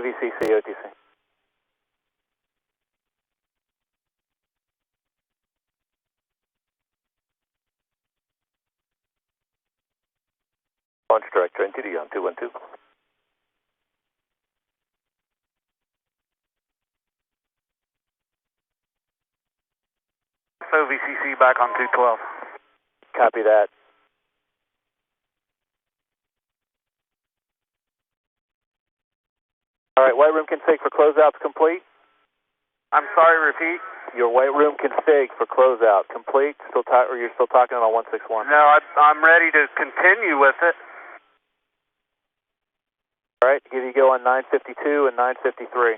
VCC, OTC. Launch director, NTD on 212. So VCC back on 212. Copy that. All right, white room config for closeouts complete. I'm sorry, repeat. Your white room config for closeout complete. Or you're still talking on 161? No, I'm ready to continue with it. All right, here you go on 952 and 953.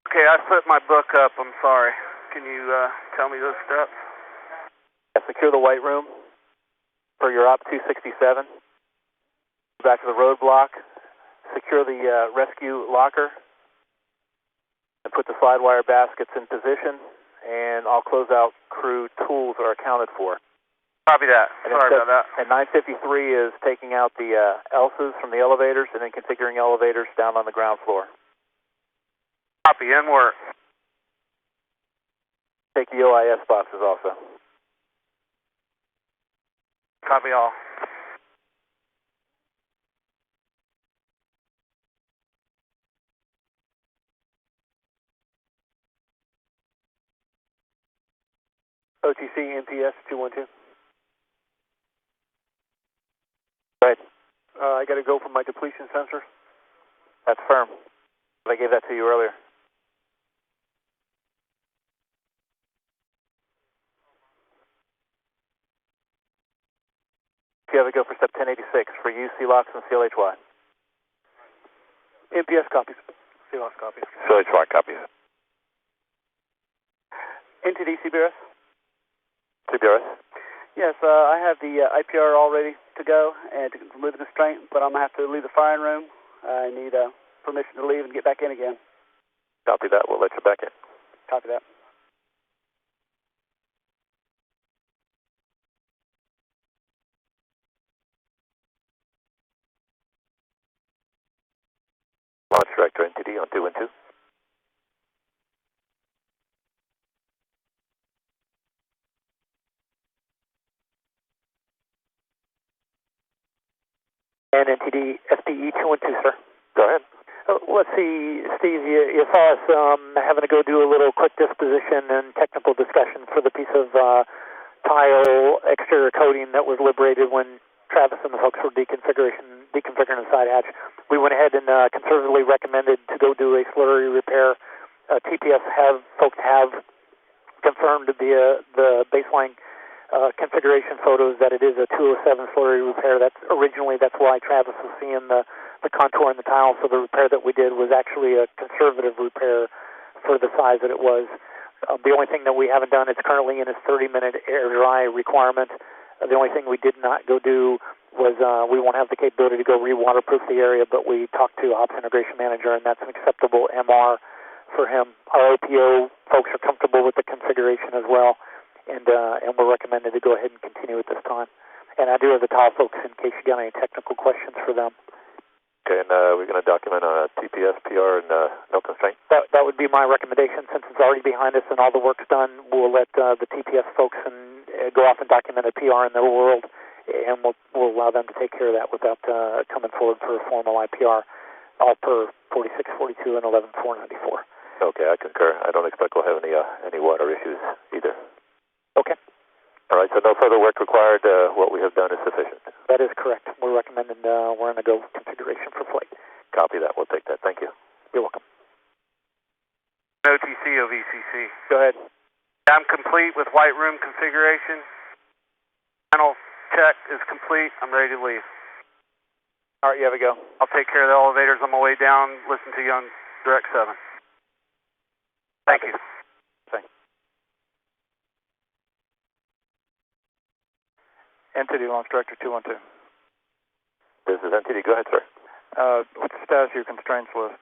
Okay, I put my book up. I'm sorry. Can you tell me those steps? Secure the white room for your op 267. Back to the roadblock. Secure the rescue locker. And put the slide wire baskets in position. And all closeout crew tools are accounted for. Copy that. Sorry about that. And 953 is taking out the ELSAs from the elevators and then configuring elevators down on the ground floor. Copy, in work. Take the OIS boxes also. Copy all. OTC, NPS 212. Right. I got to go for my depletion sensor. That's firm. I gave that to you earlier. You have to go for step 1086 for you, CLOX and CLHY. NPS copies. CLOX copies. CLHY copies. NTD CBRS? CBRS? Yes, I have the IPR all ready to go and to remove the constraint, but I'm going to have to leave the firing room. I need permission to leave and get back in again. Copy that. We'll let you back in. Copy that. Launch director, NTD on 212. And NTD SPE 212, sir. Go ahead. Let's see, Steve, you saw us having to go do a little quick disposition and technical discussion for the piece of tile exterior coating that was liberated when Travis and the folks were deconfiguring the side hatch. We went ahead and conservatively recommended to go do a slurry repair. TPS folks have confirmed the baseline configuration photos that it is a 207 slurry repair. That's why Travis was seeing the contour in the tile. So the repair that we did was actually a conservative repair for the size that it was. The only thing that we haven't done, it's currently in its 30-minute air dry requirement. The only thing we did not go do was we won't have the capability to go re-waterproof the area, but we talked to Ops Integration Manager, and that's an acceptable MR for him. Our OPO folks are comfortable with the configuration as well, and we're recommended to go ahead and continue at this time. And I do have the tile folks in case you got any technical questions for them. Okay, and we're going to document on a TPS, PR, and no constraint? That would be my recommendation. Since it's already behind us and all the work's done, we'll let the TPS folks go off and document a PR in their world, and we'll allow them to take care of that without coming forward for a formal IPR, all per 4642 and 11494. Okay, I concur. I don't expect we'll have any water issues either. Okay. All right, so no further work required. What we have done is sufficient. That is correct. We're recommending we're in a go configuration for flight. Copy that. We'll take that. Thank you. You're welcome. OTC or VCC? Go ahead. I'm complete with white room configuration. Panel check is complete. I'm ready to leave. All right, you have a go. I'll take care of the elevators on my way down. Listen to you on Direct 7. Thank you. Thanks. NTD Launch Director 212. This is NTD. Go ahead, sir. What's the status of your constraints list?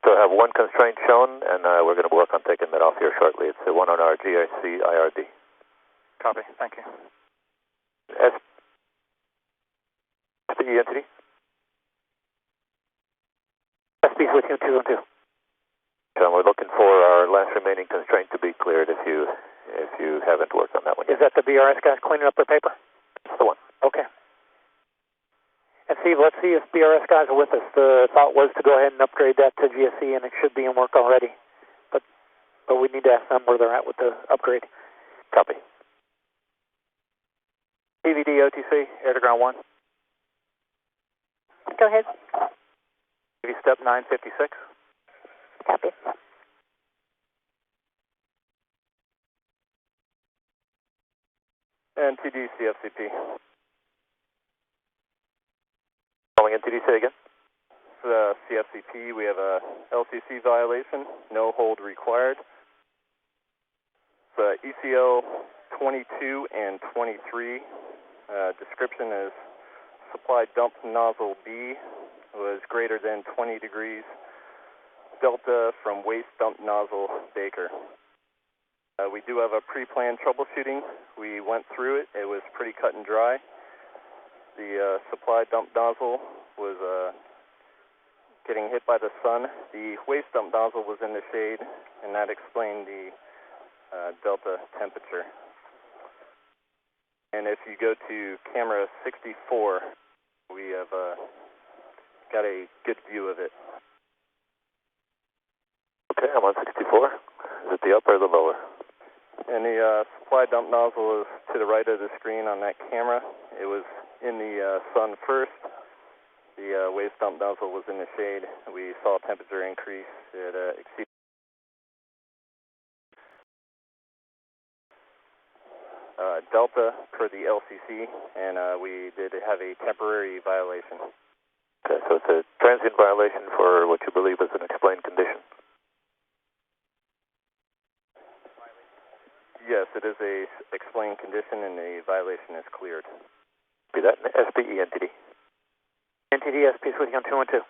So I have one constraint shown, and we're going to work on taking that off here shortly. It's the one on our GIC IRD. Copy. Thank you. SPE entity? SP's with you, 212. John, we're looking for our last remaining constraint to be cleared if you haven't worked on that one yet. Is that the BRS guys cleaning up their paper? That's the one. Okay. And Steve, let's see if BRS guys are with us. The thought was to go ahead and upgrade that to GSE, and it should be in work already. But we need to ask them where they're at with the upgrade. Copy. PVD OTC, air to ground 1. Go ahead. TV step 956. Copy. And TD CFCP. Calling in TD, say again. For the CFCP, we have a LCC violation, no hold required. The ECL 22 and 23. Description is supply dump nozzle B was greater than 20 degrees delta from waste dump nozzle Baker. We do have a pre-planned troubleshooting. We went through it. It was pretty cut and dry. The supply dump nozzle was getting hit by the sun. The waste dump nozzle was in the shade, and that explained the delta temperature. And if you go to camera 64, we have got a good view of it. Okay, I'm on 64. Is it the upper or the lower? And the supply dump nozzle is to the right of the screen on that camera. It was in the sun first. The waste dump nozzle was in the shade. We saw temperature increase. It exceeded delta per the LCC, and we did have a temporary violation. Okay, so it's a transient violation for what you believe is an explained condition. Yes, it is a explained condition, and the violation is cleared. Be that SPE NTD. NTD SP is with you on 212.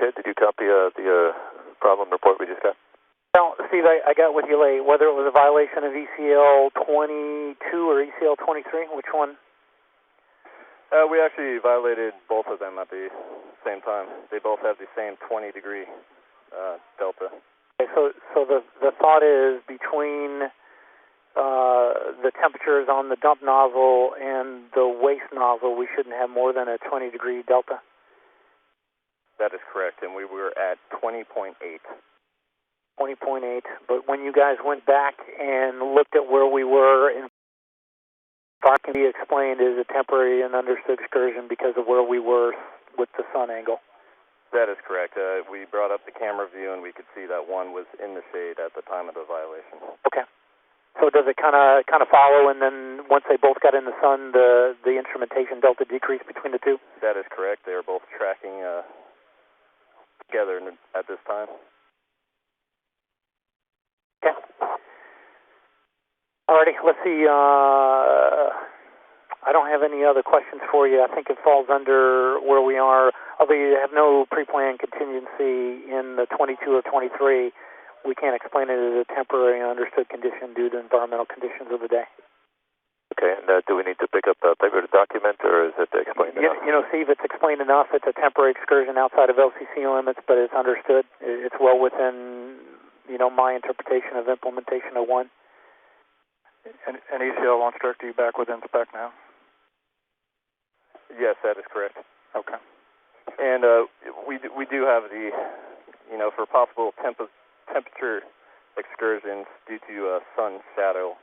Okay, did you copy the problem report we just got? Well, Steve, I got with you late. Whether it was a violation of ECL 22 or ECL 23, which one? We actually violated both of them at the same time. They both have the same 20-degree delta. Okay, so the thought is between the temperatures on the dump nozzle and the waste nozzle, we shouldn't have more than a 20-degree delta? That is correct, and we were at 20.8. 20.8, but when you guys went back and looked at where we were, and it can be explained as a temporary and understood excursion because of where we were with the sun angle. That is correct. We brought up the camera view, and we could see that one was in the shade at the time of the violation. Okay. So does it kind of follow, and then once they both got in the sun, the instrumentation delta decreased between the two? That is correct. They are both tracking together at this time. Okay. Alrighty, let's see. I don't have any other questions for you. I think it falls under where we are. Although you have no pre-planned contingency in the 22 or 23, we can't explain it as a temporary and understood condition due to environmental conditions of the day. Okay, and do we need to pick up a paper to document, or is it explained enough? You know, Steve, it's explained enough. It's a temporary excursion outside of LCC limits, but it's understood. It's well within, my interpretation of implementation of 1. And ECL wants to direct you back with inspect now? Yes, that is correct. Okay. And we do have the, for possible temperature excursions due to sun, shadow,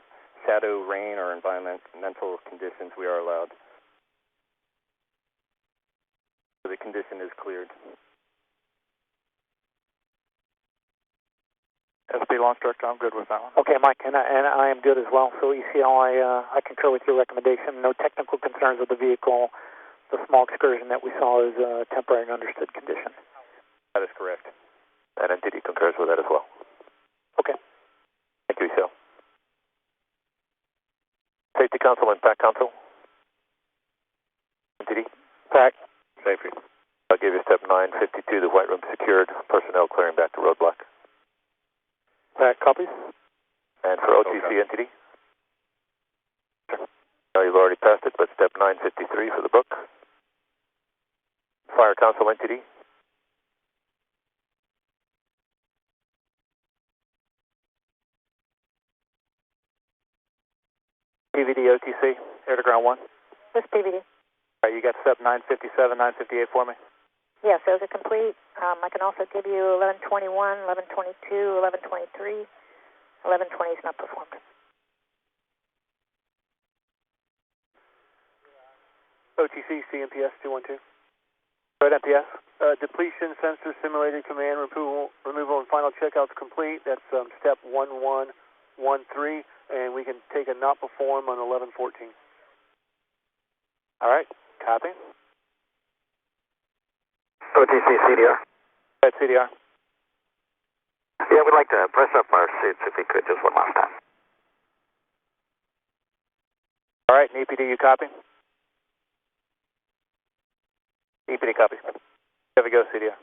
rain, or environmental conditions, we are allowed. So the condition is cleared. SB launch director, I'm good with that one. Okay, Mike, and I am good as well. So ECL, I concur with your recommendation. No technical concerns with the vehicle. The small excursion that we saw is a temporary and understood condition. That is correct. And NTD concurs with that as well. Okay. Thank you, ECL. Safety Council and PAC Council. NTD. PAC. Safety. I'll give you step 952, the white room secured, personnel clearing back to roadblock. PAC copies. And for OTC NTD? Sure. No, you've already passed it, but step 953 for the book. Fire Council NTD? TVD OTC, air to ground 1. This PVD. All right, you got step 957, 958 for me? Yes, those are complete. I can also give you 1121, 1122, 1123. 1120 is not performed. OTC, CMPS 212. Right, MPS. Depletion sensor simulated command removal and final checkout's complete. That's step 1113, and we can take a not perform on 1114. All right, copy. OTC, CDR. Right, CDR. Yeah, we'd like to press up our seats if we could just one last time. All right, EPD, you copy? EPD copies. There we go, CDR.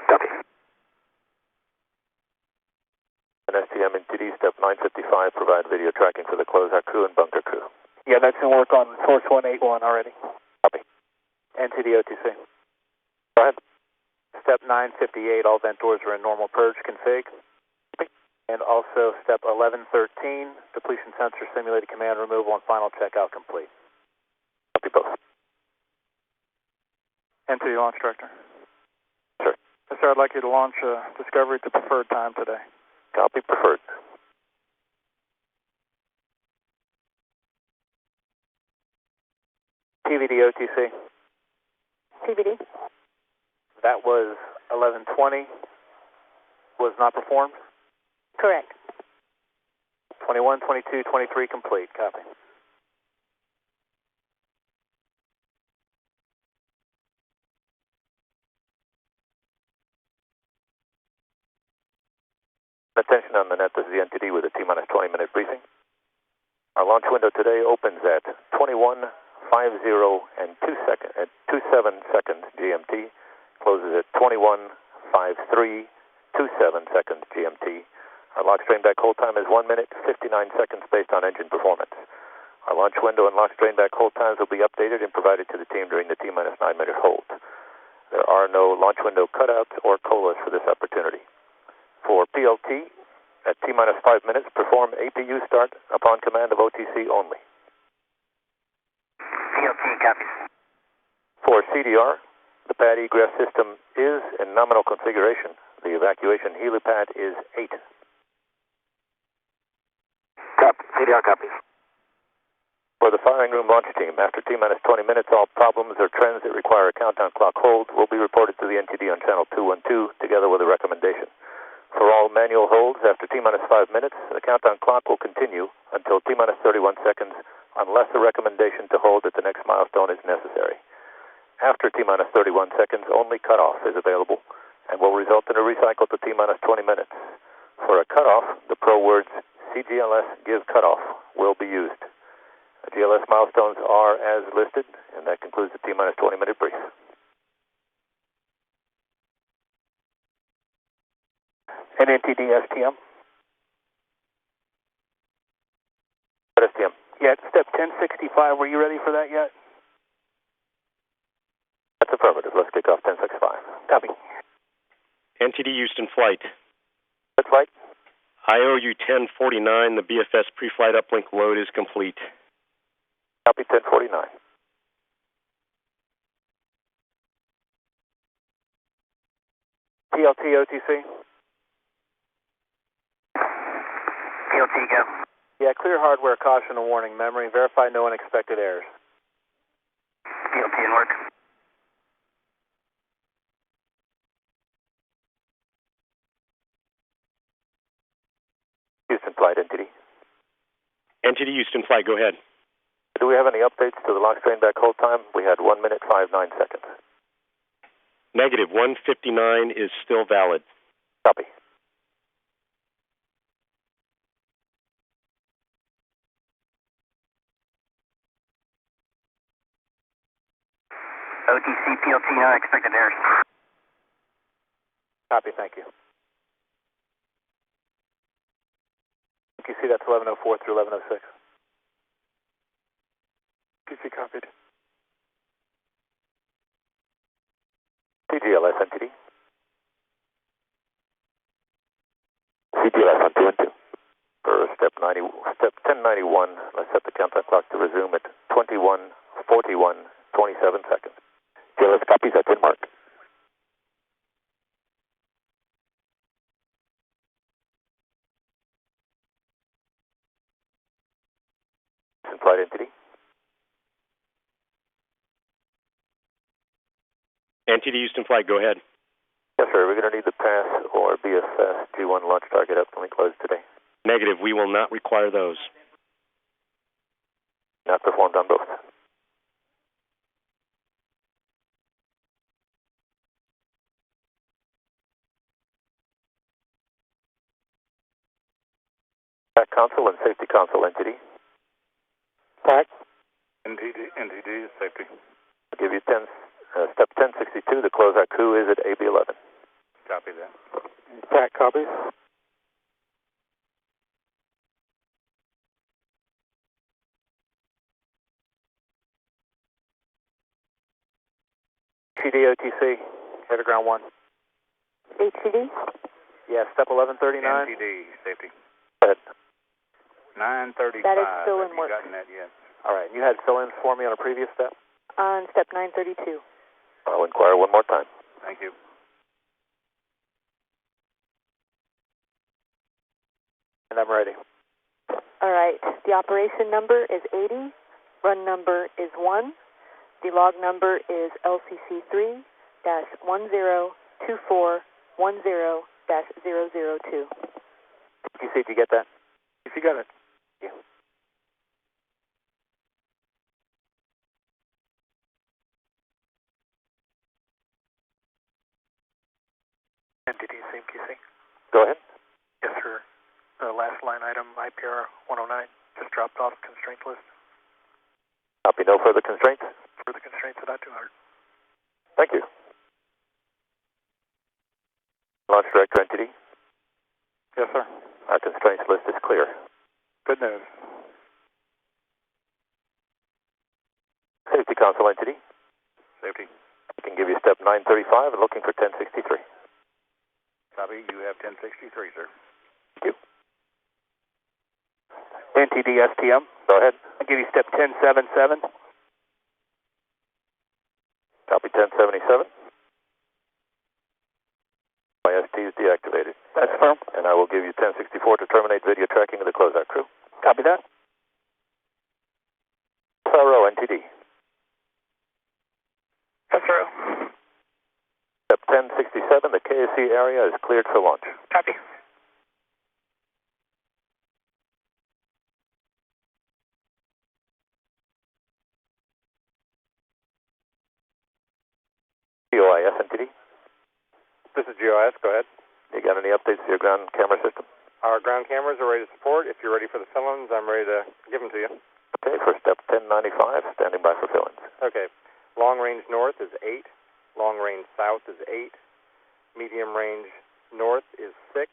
Copy. And STM and TD step 955, provide video tracking for the closeout crew and bunker crew. Yeah, that's going to work on source 181 already. Copy. NTD OTC. Go ahead. Step 958, all vent doors are in normal purge config. And also step 1113, depletion sensor simulated command removal and final checkout complete. Copy both. NTD launch director. Sir. Yes, sir, I'd like you to launch Discovery at the preferred time today. Copy, preferred. TVD OTC. TVD. That was 1120. Was not performed. Correct. 21, 22, 23 complete. Copy. Attention on the net, this is the NTD with a T-minus 20-minute briefing. Our launch window today opens at 21:50 and 27 seconds GMT, closes at 21:53, 27 seconds GMT. Our launch train back hold time is 1 minute, 59 seconds based on engine performance. Our launch window and launch train back hold times will be updated and provided to the team during the T-minus 9-minute hold. There are no launch window cutouts or COLAs for this opportunity. For PLT, at T-minus 5 minutes, perform APU start upon command of OTC only. PLT copies. For CDR, the pad egress system is in nominal configuration. The evacuation helipad is 8. CDR copies. For the firing room launch team, after T-minus 20 minutes, all problems or trends that require a countdown clock hold will be reported to the NTD on channel 212, together with a recommendation. For all manual holds, after T-minus 5 minutes, the countdown clock will continue until T-minus 31 seconds, unless a recommendation to hold at the next milestone is necessary. After T-minus 31 seconds, only cutoff is available and will result in a recycle to T-minus 20 minutes. For a cutoff, the pro words CGLS give cutoff will be used. The GLS milestones are as listed, and that concludes the T-minus 20-minute brief. NTD STM. What STM? Yeah, it's step 1065. Were you ready for that yet? That's affirmative. Let's kick off 1065. Copy. NTD Houston flight. Good flight. IOU 1049, the BFS pre-flight uplink load is complete. Copy 1049. PLT OTC. PLT go. Yeah, clear hardware, caution and warning. Memory, verify no unexpected errors. PLT in work. Houston flight, NTD. NTD Houston flight, go ahead. Do we have any updates to the launch train back hold time? We had 1 minute, 59 seconds. Negative, 1:59 is still valid. Copy. OTC, PLT, no unexpected errors. Copy, thank you. You see that's 1104 through 1106. PC copied. CGLS NTD. CGLS on 2 and 2. For step 1090 1091. Let's set the countdown clock to resume at 21:41, 27 seconds. GLS copies, that's in mark. Flight entity. NTD Houston flight, go ahead. Yes, sir. We're going to need the PASS or BFS G1 launch target uplink closed today. Negative, we will not require those. Not performed on both. PAC console and safety console entity. PAC. NTD, safety. I'll give you step 1062. The closeout crew is at AB11. Copy that. PAC copies. TDOTC, head of ground 1. HCD? Yeah, step 1139. NTD, safety. Go ahead. 935. That is still in Have work. you gotten that yet? All right, you had fill-in for me on a previous step? On step 932. I'll inquire one more time. Thank you. And I'm ready. All right. The operation number is 80. Run number is 1. The log number is LCC3-102410-002. TC, did you get that? If you got it. Yeah. NTD, same QC. Go ahead. Yes, sir. Last line item, IPR 109, just dropped off constraint list. Copy. No further constraints? Further constraints are not too hard. Thank you. Launch director entity. Yes, sir. Our constraints list is clear. Good news. Safety console entity. Safety. I can give you step 935 and looking for 1063. Copy. You have 1063, sir. Thank you. NTD STM. Go ahead. I'll give you step 1077. Copy 1077. My ST is deactivated. That's firm. And I will give you 1064 to terminate video tracking of the closeout crew. Copy that. SRO NTD. SRO. Step 1067, the KSC area is cleared for launch. Copy. GOIS entity. This is GOS. Go ahead. You got any updates to your ground camera system? Our ground cameras are ready to support. If you're ready for the fill-ins, I'm ready to give them to you. Okay, for step 1095, standing by for fill-ins. Okay. Long range north is 8. Long range south is 8. Medium range north is 6.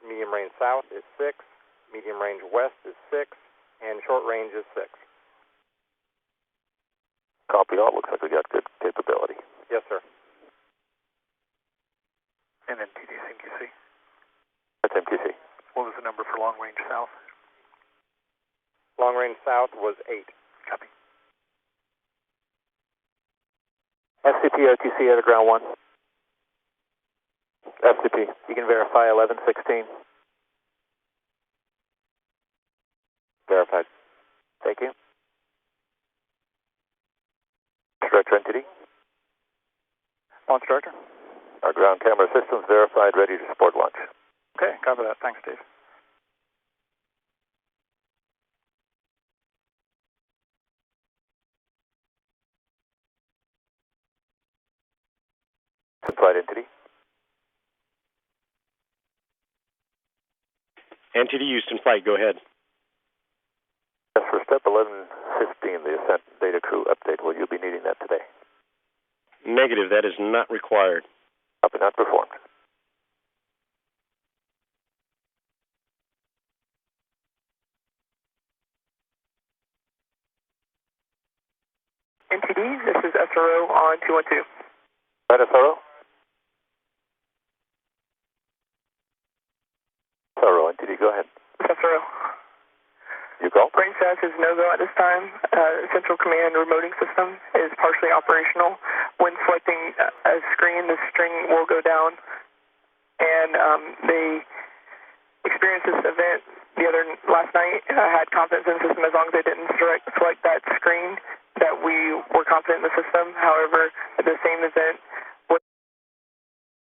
Medium range south is 6. Medium range west is 6. And short range is 6. Copy all. Looks like we got good capability. Yes, sir. And then TD, same QC. That's MQC. What was the number for long range south? Long range south was 8. Copy. FCP OTC head of ground 1. FCP. You can verify 1116. Verified. Thank you. Director entity. Launch director. Our ground camera systems verified, ready to support launch. Okay, copy that. Thanks, Dave. Flight entity. NTD Houston flight, go ahead. Yes, for step 1115, the ascent data crew update. Will you be needing that today? Negative, that is not required. Copy not performed. NTD, this is SRO on 212. Right, SRO? SRO, NTD, go ahead. SRO. call? Range status is no-go at this time. Central Command remoting system is partially operational. When selecting a screen, the string will go down. And they experienced this event last night. I had confidence in the system as long as they didn't select that screen, that we were confident in the system. However, at the same event,